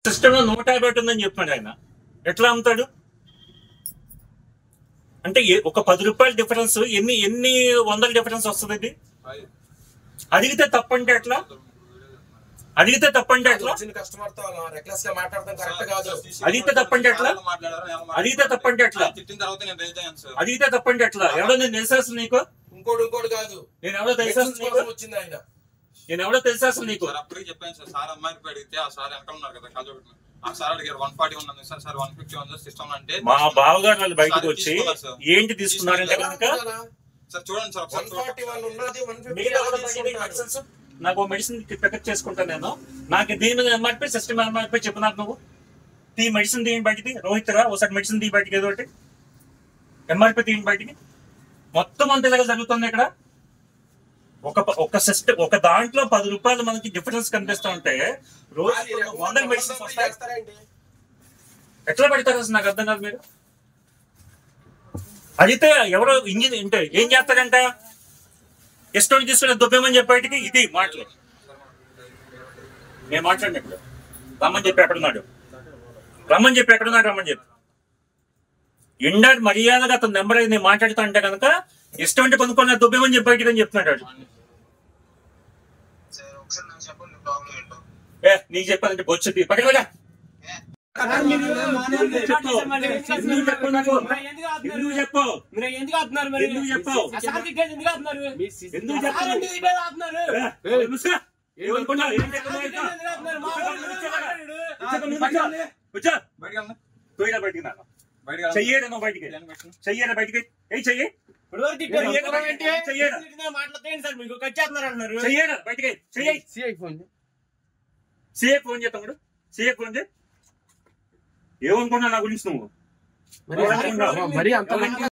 System లో 150 ఉందని చెప్పాడు ఆయన. ఎట్లా అమ్ముతాడు అంటే? ఒక 10 రూపాయల డిఫరెన్స్ ఎన్ని వందల డిఫరెన్స్ వస్తుంది ఇది? అడిగితే తప్పంటే ఎట్లా? అడిగితే తప్పంటే ఎట్లా? అడిగితే తప్పంటే ఎట్లా? అడిగితే తప్పంటే ఎట్లా? అడిగితే తప్పంటే ఎట్లా? ఎవడో నేను తెలిసేస్తుంది నీకు? ఇంకోటి కాదు, నేను ఎవడో తెలిసేస్తుంది నీకు? వచ్చింది ఆయన. నేను ఎవడో తెలిసేస్తుంది నీకు? అప్పటికి చెప్పాను సార్. సార్ అమ్మాయికి అడిగితే ఆ సార్ వెనకాల ఉన్నారు కదా కాజోటి, ఆ సార్ అడిగారు 140 ఉన్నది సార్, సార్ 150 ఉంది సిస్టమ్ అంటే. మా బావగారు వాళ్ళు బయటకు వచ్చి ఏంటి తీసుకున్నారంటే కనుక సార్ చూడండి సార్, 141 ఉన్నది 150 నాకు మెడిసిన్ పికప్ చేసుకుంటాను నేను. నాకు దీని ఎంఆర్పీ సిస్టమ్ ఎంఆర్పీ చెప్పినారు నువ్వు. తీ మెడిసిన్ తీయండి బయటికి. రోహిత్ రా ఒకసారి మెడిసిన్ తీ బయటికి, ఏదో ఒకటి ఎంఆర్పీ తీయండి బయటికి. మొత్తం అంత ఇలాగ జరుగుతుంది ఇక్కడ. ఒక సిస్టమ్, ఒక దాంట్లో 10 రూపాయలు మనకి డిఫరెన్స్ కనిపిస్తూ ఉంటే రోజు 100 మెడిసిన్స్ వస్తాయి. ఎట్లా పెడతారు అసలు నాకు అర్థం కాదు. మీరు అడిగితే ఎవరో ఇంజిన్ అంటే ఏం చేస్తారంట? ఎస్టోని తీసుకుని దుబ్బేమని చెప్పేటికి ఇది మాటలు. నేను మాట్లాడిన ఇప్పుడు రమ్మని చెప్పి ఎక్కడున్నాడు, రమ్మని చెప్పి ఎక్కడున్నాడు, రమ్మని చెప్పి ఎండా మర్యాదగా అతను నెంబర్ నేను మాట్లాడుతా అంటే కనుక ఇష్టం అంటే కొనుక్కున్న దుబ్బేమని చెప్పేటికి అని చెప్తున్నాడు. నీకు చెప్పాలంటే బొచ్చుది పక్కన చెయ్యడా నువ్వు బయటికి, చెయ్యడా బయటికి, ఏ చెయ్యి చెయ్యడా బయటికి, చెయ్యి. సిఏ ఫోన్ చేస్తాడు, సిఏ ఫోన్ చేయి. ఏమనుకున్నా నా గురించి నువ్వు?